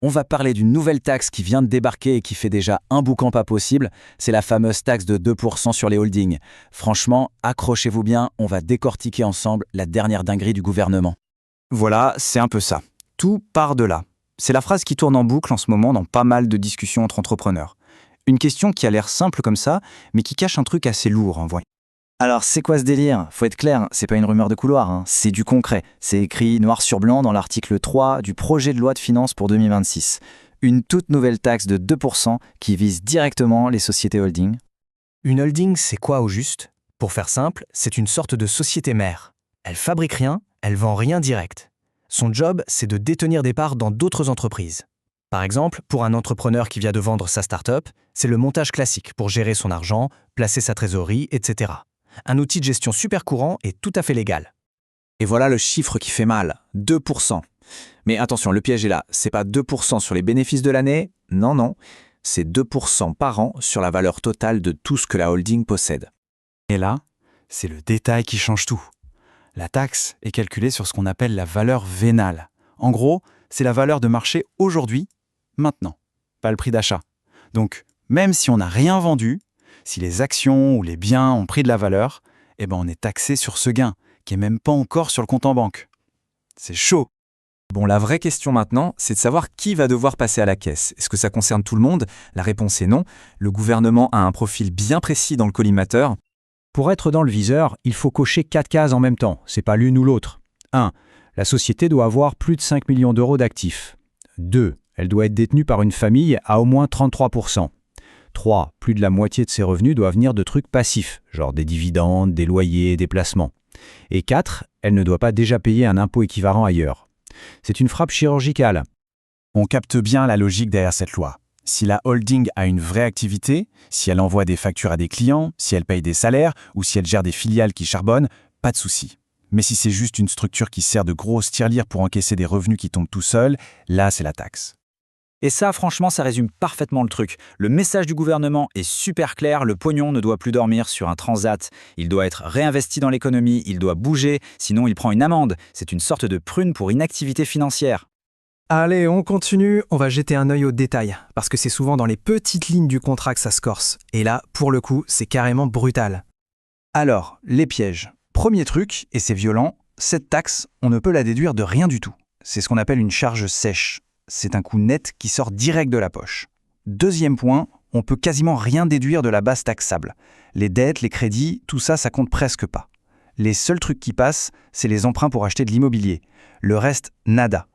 On va parler d'une nouvelle taxe qui vient de débarquer et qui fait déjà un boucan pas possible, c'est la fameuse taxe de 2% sur les holdings. Franchement, accrochez-vous bien, on va décortiquer ensemble la dernière dinguerie du gouvernement. Voilà, c'est un peu ça. Tout part de là. C'est la phrase qui tourne en boucle en ce moment dans pas mal de discussions entre entrepreneurs. Une question qui a l'air simple comme ça, mais qui cache un truc assez lourd, voyez. Alors, c'est quoi ce délire? Faut être clair, c'est pas une rumeur de couloir, c'est du concret. C'est écrit noir sur blanc dans l'article 3 du projet de loi de finances pour 2026. Une toute nouvelle taxe de 2% qui vise directement les sociétés holding. Une holding, c'est quoi au juste? Pour faire simple, c'est une sorte de société mère. Elle fabrique rien, elle vend rien direct. Son job, c'est de détenir des parts dans d'autres entreprises. Par exemple, pour un entrepreneur qui vient de vendre sa start-up, c'est le montage classique pour gérer son argent, placer sa trésorerie, etc. Un outil de gestion super courant et tout à fait légal. Et voilà le chiffre qui fait mal, 2%. Mais attention, le piège est là, c'est pas 2% sur les bénéfices de l'année, non, c'est 2% par an sur la valeur totale de tout ce que la holding possède. Et là, c'est le détail qui change tout. La taxe est calculée sur ce qu'on appelle la valeur vénale. En gros, c'est la valeur de marché aujourd'hui, maintenant, pas le prix d'achat. Donc, même si on n'a rien vendu, si les actions ou les biens ont pris de la valeur, on est taxé sur ce gain, qui n'est même pas encore sur le compte en banque. C'est chaud. Bon, la vraie question maintenant, c'est de savoir qui va devoir passer à la caisse. Est-ce que ça concerne tout le monde? La réponse est non. Le gouvernement a un profil bien précis dans le collimateur. Pour être dans le viseur, il faut cocher 4 cases en même temps, c'est pas l'une ou l'autre. 1. La société doit avoir plus de 5 millions d'euros d'actifs. 2. Elle doit être détenue par une famille à au moins 33%. 3. Plus de la moitié de ses revenus doit venir de trucs passifs, genre des dividendes, des loyers, des placements. Et 4. Elle ne doit pas déjà payer un impôt équivalent ailleurs. C'est une frappe chirurgicale. On capte bien la logique derrière cette loi. Si la holding a une vraie activité, si elle envoie des factures à des clients, si elle paye des salaires ou si elle gère des filiales qui charbonnent, pas de souci. Mais si c'est juste une structure qui sert de grosse tirelire pour encaisser des revenus qui tombent tout seuls, là c'est la taxe. Et ça, franchement, ça résume parfaitement le truc. Le message du gouvernement est super clair, le pognon ne doit plus dormir sur un transat. Il doit être réinvesti dans l'économie, il doit bouger, sinon il prend une amende. C'est une sorte de prune pour inactivité financière. Allez, on continue, on va jeter un œil aux détails, parce que c'est souvent dans les petites lignes du contrat que ça se corse. Et là, pour le coup, c'est carrément brutal. Alors, les pièges. Premier truc, et c'est violent, cette taxe, on ne peut la déduire de rien du tout. C'est ce qu'on appelle une charge sèche. C'est un coût net qui sort direct de la poche. Deuxième point, on peut quasiment rien déduire de la base taxable. Les dettes, les crédits, tout ça, ça compte presque pas. Les seuls trucs qui passent, c'est les emprunts pour acheter de l'immobilier. Le reste, nada.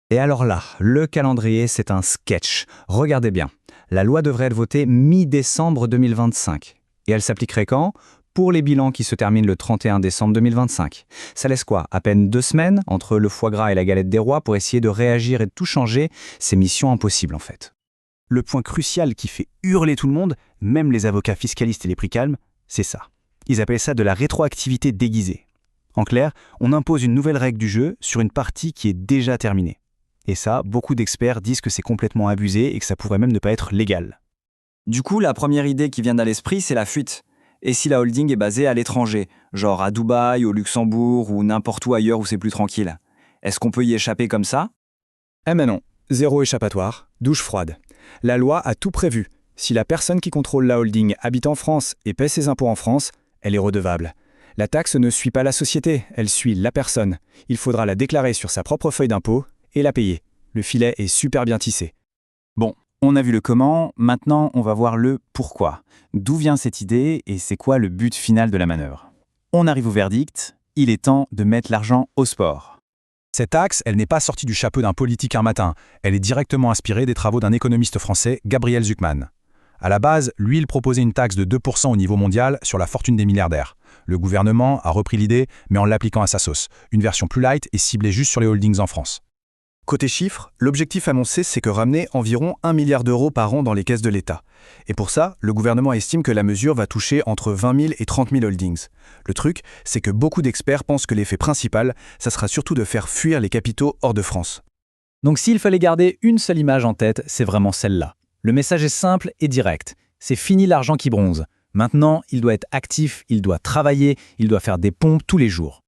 Et alors là, le calendrier, c'est un sketch. Regardez bien. La loi devrait être votée mi-décembre 2025. Et elle s'appliquerait quand? Pour les bilans qui se terminent le 31 décembre 2025. Ça laisse quoi? À peine 2 semaines entre le foie gras et la galette des rois pour essayer de réagir et de tout changer? C'est mission impossible en fait. Le point crucial qui fait hurler tout le monde, même les avocats fiscalistes et les prix calmes, c'est ça. Ils appellent ça de la rétroactivité déguisée. En clair, on impose une nouvelle règle du jeu sur une partie qui est déjà terminée. Et ça, beaucoup d'experts disent que c'est complètement abusé et que ça pourrait même ne pas être légal. Du coup, la première idée qui vient à l'esprit, c'est la fuite. Et si la holding est basée à l'étranger, genre à Dubaï, au Luxembourg ou n'importe où ailleurs où c'est plus tranquille, est-ce qu'on peut y échapper comme ça? Eh ben non, zéro échappatoire, douche froide. La loi a tout prévu. Si la personne qui contrôle la holding habite en France et paie ses impôts en France, elle est redevable. La taxe ne suit pas la société, elle suit la personne. Il faudra la déclarer sur sa propre feuille d'impôt et la payer. Le filet est super bien tissé. Bon, on a vu le comment, maintenant on va voir le pourquoi. D'où vient cette idée et c'est quoi le but final de la manœuvre? On arrive au verdict, il est temps de mettre l'argent au sport. Cette taxe, elle n'est pas sortie du chapeau d'un politique un matin, elle est directement inspirée des travaux d'un économiste français, Gabriel Zucman. À la base, lui, il proposait une taxe de 2% au niveau mondial sur la fortune des milliardaires. Le gouvernement a repris l'idée, mais en l'appliquant à sa sauce. Une version plus light et ciblée juste sur les holdings en France. Côté chiffres, l'objectif annoncé, c'est que ramener environ 1 milliard d'euros par an dans les caisses de l'État. Et pour ça, le gouvernement estime que la mesure va toucher entre 20 000 et 30 000 holdings. Le truc, c'est que beaucoup d'experts pensent que l'effet principal, ça sera surtout de faire fuir les capitaux hors de France. Donc s'il fallait garder une seule image en tête, c'est vraiment celle-là. Le message est simple et direct. C'est fini l'argent qui bronze. Maintenant, il doit être actif, il doit travailler, il doit faire des pompes tous les jours.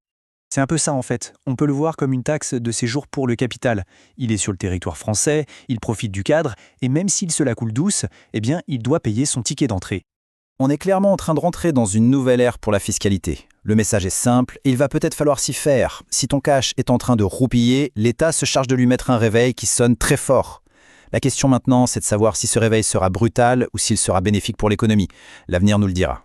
C'est un peu ça en fait. On peut le voir comme une taxe de séjour pour le capital. Il est sur le territoire français, il profite du cadre, et même s'il se la coule douce, eh bien, il doit payer son ticket d'entrée. On est clairement en train de rentrer dans une nouvelle ère pour la fiscalité. Le message est simple et il va peut-être falloir s'y faire. Si ton cash est en train de roupiller, l'État se charge de lui mettre un réveil qui sonne très fort. La question maintenant, c'est de savoir si ce réveil sera brutal ou s'il sera bénéfique pour l'économie. L'avenir nous le dira.